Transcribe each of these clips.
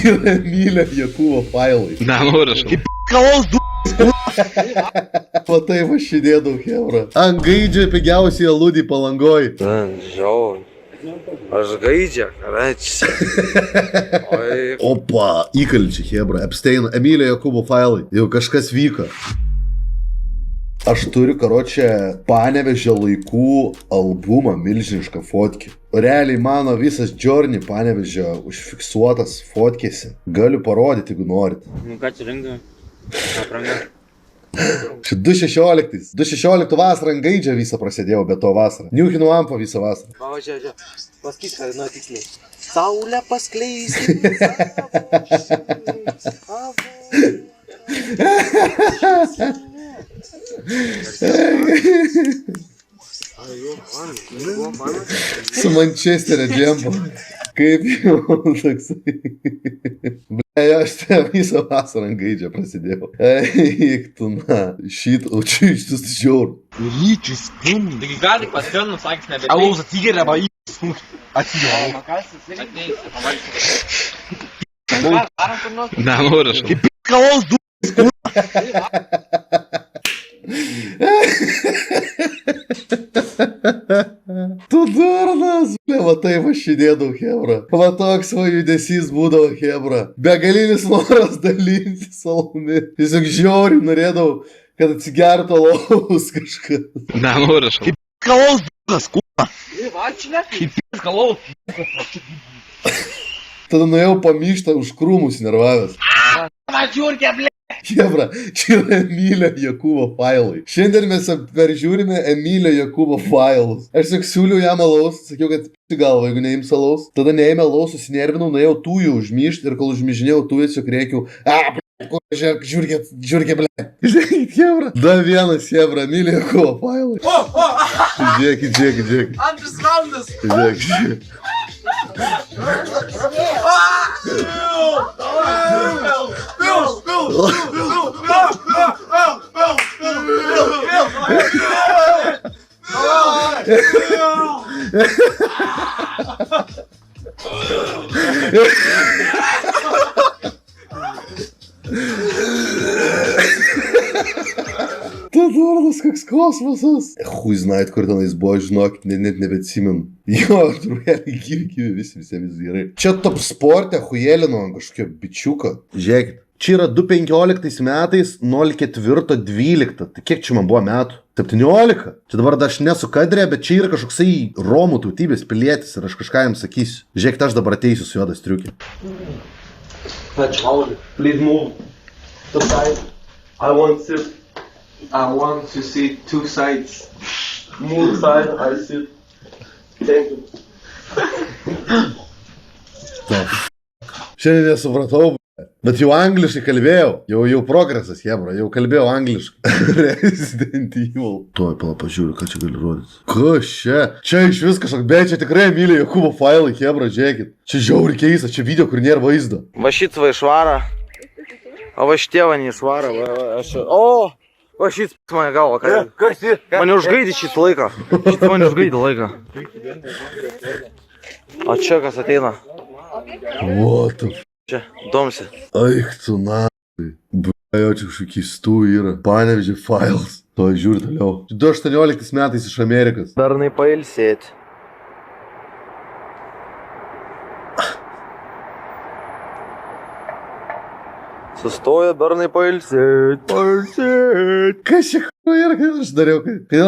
Čia yra Emilio Jakubo failai. Nenoriu. Matai, va šidė daug hebra. Ant gaidžio pigiausiai aludį Palangoj. Žiaur. Aš gaidžia, karačiai. Opa, įkalčiai hebra, Epsteino, Emilio Jakubo failai. Jau kažkas vyko. Aš turiu, karočią, Panevėžio laikų albumą, milžinišką fotkį. Realiai mano visas journey Panevėžio užfiksuotas fotkėse. Galiu parodyti, jeigu norit. Nu ką čia rengia? Apranga. Čia 2016 vasarą ant gaidžio visą prasidėjau, be to vasarą. Niuchinu ampą visą vasarą. Va, čia. Pasakyk, ką, nu, tiksliai. Saulę paskleisti. Su Mančesterio džempo. Kaip jau toksai. Bleja, aš te visą vasarą ant gaidžio prasidėjau. Eik tu, na. Šit, o čia iš tus žiaur. Ryčius, Taigi ką tik paskambinus, sakys nebėtai. alaus atsigeria, va į atėjo. Ateisi, pamatysi. Ką, darom kur nors? Nenoriu. Alaus du. Tu durnas, ble, va tai va šidė daug hebra. Va toks va judesys būdavo hebra. Begalinis noras dalinti salumi. Tiesiog žiauriai norėdavau, kad atsigertų alaus kažkas. Nenoriu. Alaus dukas, kūna. Vačinė? Alaus. Tada nuėjau pamyštą už krūmus nervavęs. Vačiurkė, ble. Hebra, čia yra Emilio Jakubo failai. Šiandien mes peržiūrime Emilio Jakubo failus. Aš tik siūliau jam alaus, sakiau, kad p*** galva, jeigu neims alaus. Tada neėmė alaus, susinervinau, nuėjau tujų užmyšti ir kol užmyžinėjau tujų, tiesiog rėkiau. Žiūrkė, ble. Žiūrėkit, hebra. Da vienas, hebra, Emilio Jakubo failai. Žiūrėkit. Antras raundas. Žiūrėkit. Tu durnas, koks kosmosas. Hui, znait, kur tenais buvo, žinokit, net nebeatsimenu. Jo, trupelį gyvi, visiems gerai. Čia top sporte hujelino ant kažkokio bičiuko. Žiūrėkit, čia yra 2015 metais 04.12. Tai kiek čia man buvo metų? 17. Čia dabar aš nesu kadrė, bet čia yra kažkoksai Romų tautybės pilietis ir aš kažką jam sakysiu. Žiūrėkit, aš dabar ateisiu su juodas striukė. Please move to side. I want to see two sides. Move side, I sit. Thank you. Šiandien nesupratau, bet jau angliškai kalbėjau. Jau progresas, hebra, jau kalbėjau angliškai. Resident Evil. Tuoj, pala, pažiūriu, ką čia gali rodyti. Kas čia? Čia iš vis kažkoks, bet čia tikrai Emilio Jakubo failai, hebra, žiūrėkit. Čia žiauriai keista, čia video, kur nėra vaizdo. Va šit va išvara. O va šitie va neišvara. O! Va šit mane galva, ką? Kas jį? Mane užgaidė šitą laiką. Šit mane užgaidė laiką. O čia kas ateina? What the f... Čia, domsi. Aik tu na... Bля, čia kažkokių keistų yra. Panevėžio files. To žiūri toliau. 2018 metais iš Amerikos. Bernai pailsėti. Sustoja bernai pailsėti. Kas čia yra, kodėl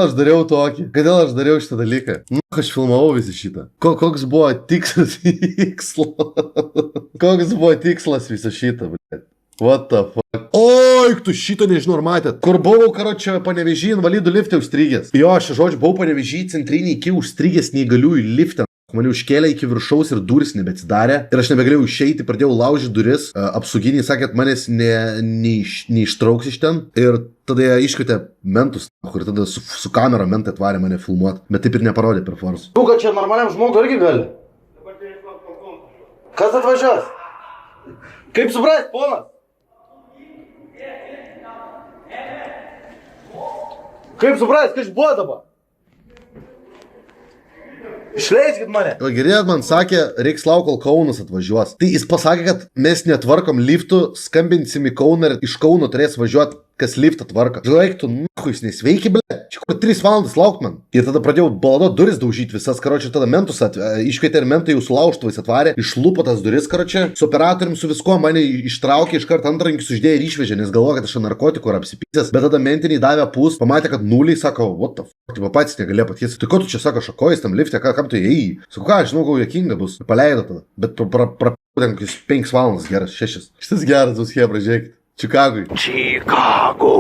aš dariau tokį? Kodėl aš dariau šitą dalyką? Nu, aš filmavau visą šitą. Koks buvo tikslas? Koks buvo tikslas visą šitą, bl***? What the fuck? Oi, tu šito nežinau, ar matėt? Kur buvau, karočią, Panevėžį invalidų lifte užstrigęs. Jo, aš žodžiu, buvau Panevėžį centrinį iki užstrigęs neįgaliųjų lifte. Mane užkėlė iki viršaus ir duris nebeatsidarė. Ir aš nebegalėjau išeiti, pradėjau laužyti duris. Apsauginiai sakė, kad manęs neištrauks iš ten. Ir tada jie iškvietė mentus. Ir tada su kamera mentai atvarė mane filmuoti. Bet taip ir neparodė per forsą. Tu, kad čia normaliam žmogui irgi gali? Kas atvažiuos? Kaip suprast, ponas? Kaip suprast, kas buvo dabar? Išleiskit mane. O gerėt man sakė, reiks lauk, kol Kaunas atvažiuos. Tai jis pasakė, kad mes netvarkom liftų, skambinsim į Kauną ir iš Kauno turės važiuoti, kas liftą tvarka. Žiūrėk, tu nuhu, jis nesveiki, ble. Čia kur 3 valandas laukt man. Ir tada pradėjau baladot duris daužyti visas, karočią, tada mentus iškvietė ir mentai jau sulaužtuvais atvarė, išlupo tas duris, karočią, su operatorium, su viskuo mane ištraukė, iš karto antrankius uždėjo ir išvežė, nes galvoja, kad aš narkotikų ir apsipysęs. Bet tada mentiniai davė pūs, pamatė, kad nuliai, sako, what the fuck, tai pats negalėjo paties. Tai ko tu čia sako, šakojais tam lifte, kam tu įėjai? Sakau, ką, aš žinau, gal juokinga bus. Paleido tada. Bet ten 5 valandas geras, 6. Šitas geras bus, hebra, žiūrėkit. Čikagui. Chicago.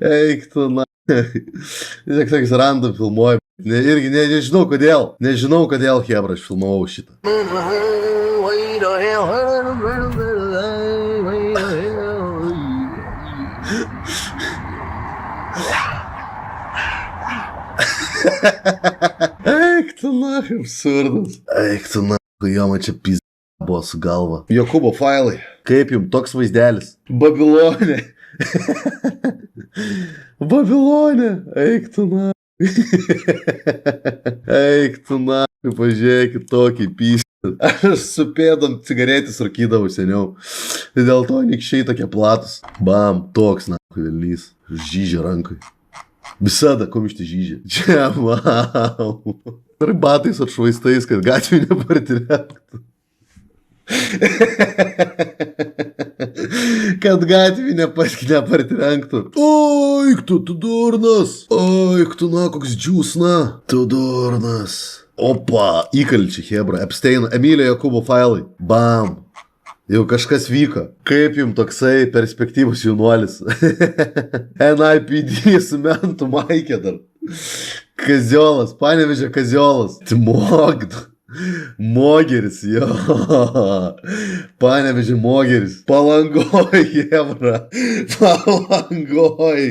Eik tu, na. Tiesiog toks random filmuoju. Irgi nežinau kodėl. Nežinau kodėl, hebra, aš filmavau šitą. Eik tu, na, absurdas. Eik tu, na, jo man čia pizda buvo su galva. Jokūbo failai. Kaip jums toks vaizdelis? Babilonė. Babilonė. Eik tu, na. Eik tu, na. Pažiūrėkit tokį pizdą. Aš su pėdom cigaretės rūkydavau seniau. Tai dėl to nikščiai tokie platus. Bam, toks, na, velnys. Žyžė rankui. Visada komišti žyžė. Čia, wow. Ir batais atšvaistais, kad gatvį nepartirenktų. Kad gatvį nepartirenktų. Oik tu durnas. Oik tu, na, koks džiūsna. Tu durnas. Opa, įkalčiai, hebra. Epsteino, Emilio Jokūbo failai. Bam. Jau kažkas vyko. Kaip jums toksai perspektyvus jaunuolis? NIPD su mentų maikė dar. Kaziolas, Panevėžio Kaziolas. Mogd. Mogeris, jo. Panevėžio Mogeris. Palangoj, hebra. Palangoj.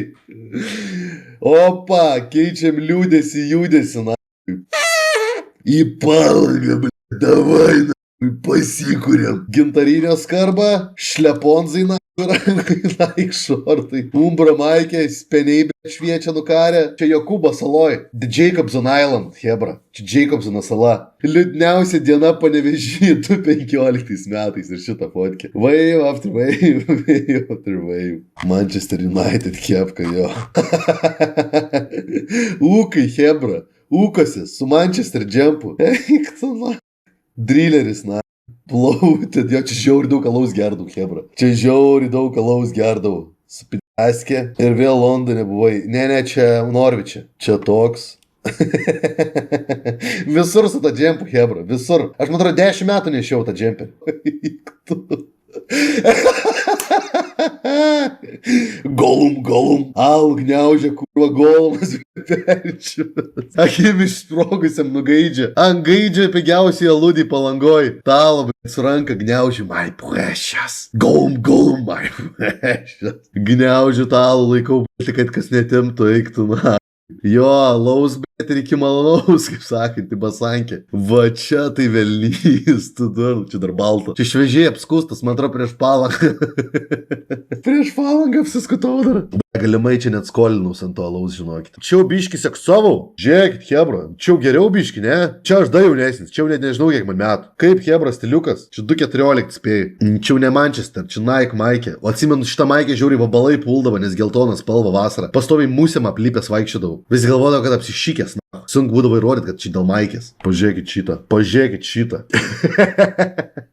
Opa, keičiam liūdėsi, judėsi, na. Į Palangą, ble. Davai, na. Pasikūrėm. Gintarinio skarba, šleponzai, na, Nike šortai, umbra maikė, speniai šviečia nukarę. Čia Jokūbo saloj. The Jacobson Island, hebra. Čia Jacobsono sala. Liūdniausia diena Panevėžy 2015 metais ir šitą fotkę. Wave after wave, wave after wave. Manchester United kepka jo. Ūkai, hebra. Ūkosi su Manchester džempu. Eik tu, na. Drileris, na. Plautė, jo, čia žiauri daug alaus gerdavau, hebra. Čia žiauri daug alaus gerdavau. Su pidaskė. Ir vėl Londone buvai. Ne, čia Norviče. Čia toks. Visur su ta džempu, hebra. Visur. Aš man atrodo 10 metų nešiau tą džempę. Golum. Al gniaužia, kurva Golumas perčiu. Akim išsprogusiam nugaidžia. Ant gaidžia pigiausiai aludį Palangoj. Talo, bet su ranka gniaužia. My precious. Golum, my precious. Gniaužiu talų, laikau, bet kad kas netimtų, eiktų, na. Jo, laus, bet ir iki malonaus, kaip sakant, basankė. Va čia tai velnys, tu dar, čia dar balta. Čia šviežiai apskustas, man atrodo, prieš Palangą. Prieš Palangą apsiskutau dar. Galimai čia net skolinus ant to alaus, žinokit. Čia jau biški seksavau. Žiūrėkit, hebra, čia jau geriau biški, ne? Čia aš da jaunesnis, čia jau net nežinau kiek man metų. Kaip hebra stiliukas? Čia 2.14 spėjai. Čia jau ne Manchester, čia Nike maikė. O atsimenu, šitą maikę žiūri vabalai puldavo, nes geltonas spalva vasarą. Pastoviai musėm aplipęs vaikščiodavau. Vis galvodavau, kad apsišykęs, na. Sunku būdavo įrodyti, kad čia dėl maikės. Pažiūrėkit šitą.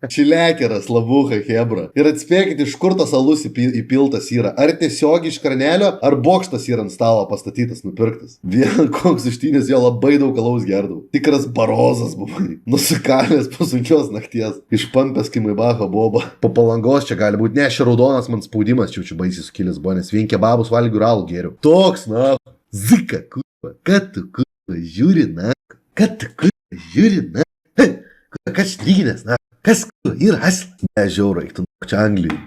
Čilekeras, labuha, hebra. Ir atspėkit, iš kur tas alus įpiltas yra. Ar tiesiog iš karnelio, ar bokštas yra ant stalo pastatytas, nupirktas. Vien koks užtynės jo labai daug alaus gerdavau. Tikras barozas buvai. Nusikalęs po sunkios nakties. Išpampęs Kimaibacho boba. Po Palangos čia gali būti. Ne, šia raudonas man spaudimas čia baisiai sukilęs buvo, nes vien kebabus valgių ir alų geriau. Toks, na. Zika, kurva. Kad tu, kurva, žiūri, na. Kad tu, kurva, žiūri, na. Kas lyginės, na. Kas Ir asla. Ne, žiaurai, tu čia Anglijai.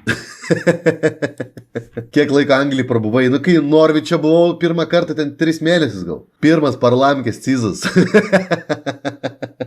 Kiek laiko Anglijai prabuvai? Nu, kai Norviče buvau pirmą kartą, ten 3 mėnesius gal. Pirmas parlamentės cizas.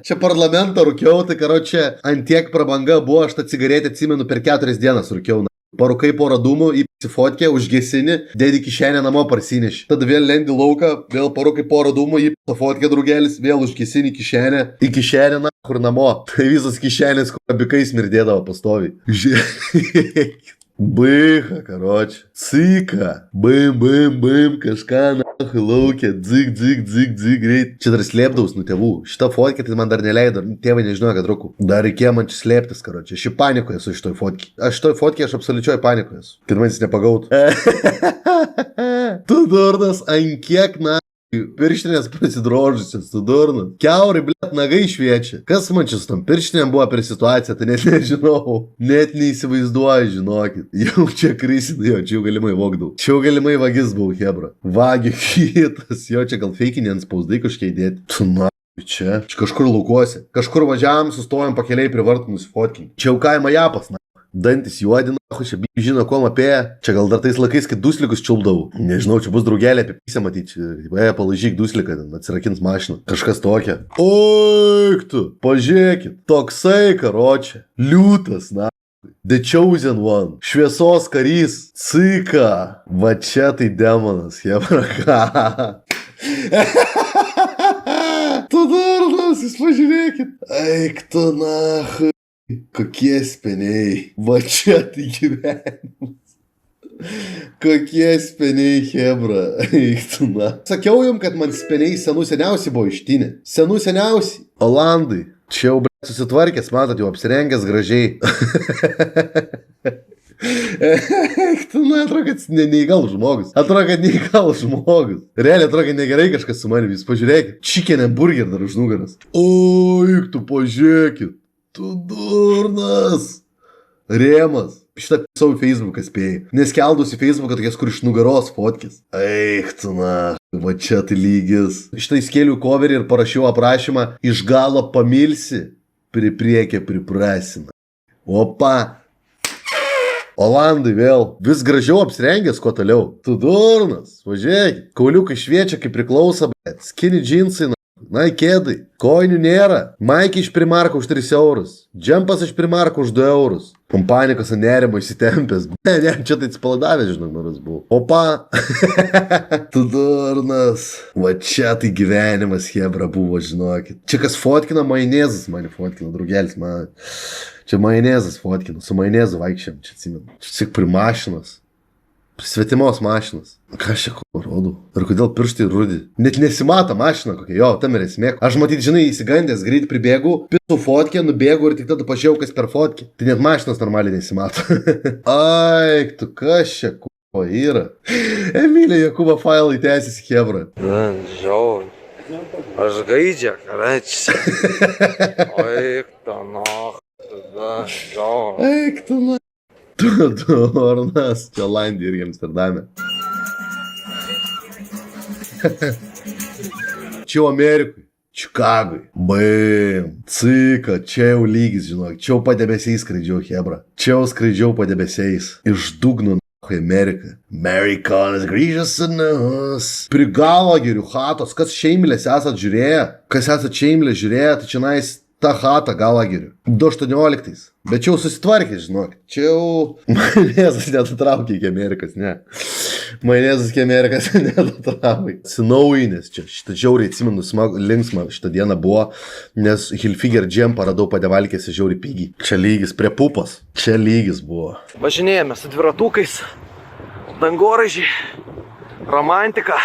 Čia parlamentą rūkiau, tai karočią, antiek prabanga buvo, aš tą cigaretę atsimenu per 4 dienas rūkiau. Parūkai porą dūmų, įsifotkę, užgesini, dėdi kišenę namo parsineši. Tada vėl lendi lauką, vėl parūkai porą dūmų, įsifotkę draugelis, vėl užgesini kišenę, į kišenę kur namo. Tai visas kišenės, kur abikai smirdėdavo pastoviai. Žiūrėk. Baiha, karoči. Cika. Bim, kažką nahui laukia. Dzik, greit. Čia dar slėpdaus nuo tėvų. Šitą fotkę tai man dar neleido. Tėvai nežinojo, kad rūkų. Dar reikėjo man čia slėptis, karoči. Aš panikoje esu šitoj fotkę. Šitoj fotkę aš absoliučioj panikoje esu. Kad man jis nepagautų. Tu durnas, ant kiek pirštinės prasidrožusios, tu durnas. Kiaurai, blėt, nagai šviečia. Kas man čia su tom pirštinėm buvo per situaciją, tai net nežinau. Net neįsivaizduoju, žinokit. Jau čia krisina, jo, čia jau galimai vogdau. Čia jau galimai vagis buvau, hebra. Vagi kitas, jo, čia gal feikinį ant spausdai kažkiek dėti. Tu čia. Čia kažkur laukuosi. Kažkur važiavam, sustojam pakeliai prie vartų nusifotkinti. Čia jau kaimo japas, Dantis juodina, čia žino, kuo apie. Čia gal dar tais laikais, kai duslikus čiulpdavau. Nežinau, čia bus draugelė apie pisę matyti. Palaižyk dusliką, atsirakins mašiną. Kažkas tokia. Oik tu, pažiūrėkit. Toksai, karočią. Liūtas, The Chosen One. Šviesos karys. Cika. Va čia tai demonas, hebra. Tu durnas, jūs pažiūrėkit. Eik tu nahui. Kokie speniai. Va čia tai gyvenimas. Kokie speniai, hebra. Eik tu na. Sakiau jums, kad man speniai seniausiai buvo ištinė. Seniausiai. Olandai. Čia jau, susitvarkęs, matot, jau apsirengęs gražiai. Eik tu na, atrodo, kad neįgalus žmogus. Atrodo, kad neįgalus žmogus. Realiai atrodo, kad negerai kažkas su manimi. Jūs pažiūrėkit. Chicken burger dar už nugaras. Eik tu pažiūrėkit. Tu durnas. Rėmas. Šitą savo Facebooką spėjai. Neskeldus į Facebooką tokias, kur iš nugaros fotkis. Eik tu na. Va čia tai lygis. Šitą įskėliu coverį ir parašiau aprašymą. Iš galo pamilsi, priekė priprasina. Opa. Olandai vėl. Vis gražiau apsirengęs, kuo toliau. Tu durnas. Važiuok. Kauliukai šviečia, kaip priklauso, bet. Skinny džinsai, kėdai. Koinių nėra. Maikį iš Primarko už 3 eurus. Džempas iš Primarko už 2 eurus. Panikos ant nerimo įsitempęs. Ne, čia tai atsipalaidavęs, žinok, noras buvo. Opa. Tu durnas. Va čia tai gyvenimas, hebra, buvo, žinokit. Čia kas fotkina, majonezas mane fotkina, draugelis man. Čia majonezas fotkina, su majonezu vaikščiam, čia atsimenu. Čia tik prie mašinos. Svetimos mašinos. Ką aš čia rodau? Ir kodėl pirštai rudi? Net nesimato mašina kokia, jo, tam ir esmė. Aš matyt, žinai, įsigandęs, greit pribėgu, pisų fotkę, nubėgu ir tik tada pažiūrėjau, kas per fotkę. Tai net mašinas normaliai nesimato. Ai, tu kas čia kuo yra? Emilija Jakubo failai tęsiasi, hebra. Žiaur. Aš gaidžia, karačiai. Eik tu noh. Žiaur. Eik tu noh. Tu durnas. Čia Olandija ir Amsterdame. Čia jau Amerikui. Čikagui. Bim. Cika. Čia jau lygis, žinok. Čia jau padebesiais skraidžiau, hebra. Čia jau skraidžiau padebesiais. Iš dugno Amerika. Amerikanas grįžęs senas. Prigalo gerių hatos. Kas šeimilės esat žiūrėję? Kas esat šeimilės žiūrėję? Tai čia nais ta hata galagerių. 2.18. Bet čia jau susitvarkė, žinok. Čia jau majonezas nedatraukė iki Amerikos, ne. Majonezas iki Amerikos nedatraukė. Sinaujinės čia. Šitą žiauriai atsimenu, linksma šitą dieną buvo, nes Hilfiger džempą radau padevalkėsi žiauriai pigiai. Čia lygis prie pupos. Čia lygis buvo. Važinėjame su dviratukais. Dangoraižiai. Romantika.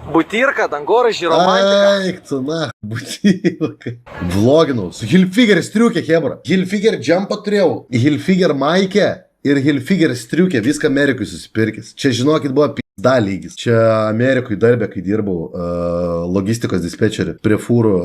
Butyrka, dangoraižiai, romantika. Eik tu na, butyrka. Vloginau. Su Hilfiger striukė, hebra. Hilfiger džempą turėjau. Hilfiger maikę ir Hilfiger striukė. Viską Amerikui susipirkęs. Čia, žinokit, buvo pizda lygis. Čia Amerikui darbė, kai dirbau logistikos dispečerį. Prie fūrų.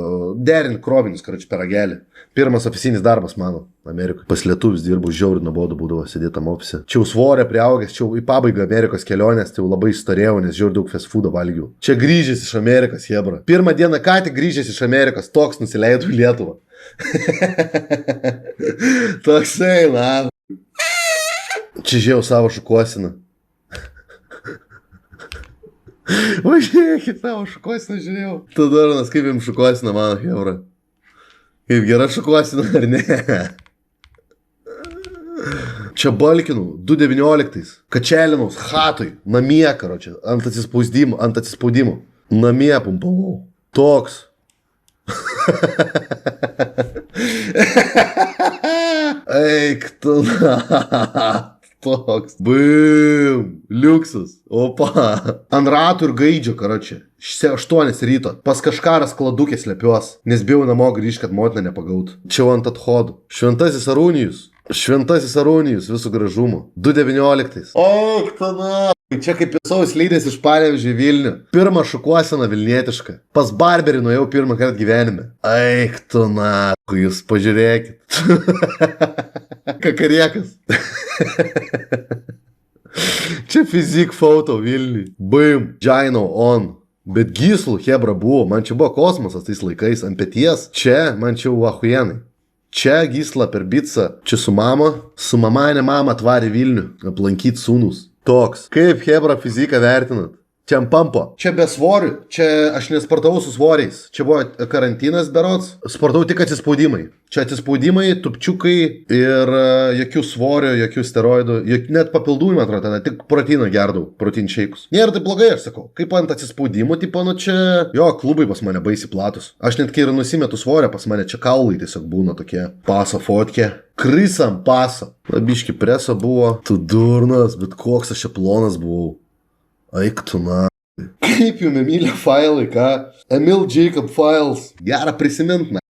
Derint krovinius, karoči, per ragelį. Pirmas oficinis darbas mano Amerikoje. Pas lietuvis dirbau, žiauriai nuobodu būdavo sėdėtam ofise. Čia jau svorė priaugęs, čia jau į pabaigą Amerikos kelionės, tai jau labai storėjau, nes žiauriai daug fast foodo valgiau. Čia grįžęs iš Amerikos, hebra. Pirmą dieną ką tik grįžęs iš Amerikos, toks nusileidau į Lietuvą. Toksai, na. Čia žiūrėjau savo šukuosiną. Važiuokit savo šukuosiną žiūrėjau. Tu Dornas, kaip jums šukuosina, mano hebra? Kaip gera šukuosina, ar ne? Čia balkinau, 2019. Kačelinaus, hatui, namie, karočią, ant atsispaudimo. Namie pumpavau. Toks. Eik tu, toks. Bum, liuksas. Opa. Ant ratų ir gaidžio, karočią. 8 ryto. Pas kažką skladukė slepiuos, nes bijau namo grįžti, kad motina nepagautų. Čia ant athodų. Šventasis Arūnijus visų gražumo. 2019. O, ktana. Čia kaip Pisaus lydės iš Panevėžio į Vilnių. Pirmą šukuosiną vilnietišką. Pas barberį nuėjau pirmą kartą gyvenime. Eik tu na, jūs pažiūrėkit. Kakariekas. Čia fizik foto Vilniui. Bum, Džaino on. Bet gyslų hebra buvo, man čia buvo kosmosas tais laikais ant peties. Čia man čia ahujenai. Čia gysla per bicą, čia su mama ne mama atvarė Vilnių, aplankyt sūnus. Toks. Kaip hebra fiziką vertinat? Čia ant pampo. Čia be svorių, čia aš nesportavau su svoriais. Čia buvo karantinas berods. Sportavau tik atsispaudimai. Čia atsispaudimai, tupčiukai ir jokių svorio, jokių steroidų, net papildų, man atrodo, ten tik proteiną gerdau, protein shakes. Nėra tai blogai, aš sakau. Kaip ant atsispaudimų, tipo, nu čia, jo, klubai pas mane baisiai platus. Aš net kai ir nusimetu svorio, pas mane čia kaulai tiesiog būna tokie. Paso fotkė. Krisam paso. Labiški preso buvo. Tu durnas, bet koks aš čia plonas buvau. Eik tu na. Kaip jum Emilio failai, ką? Emil Jacob Files. Gerą prisimint, na.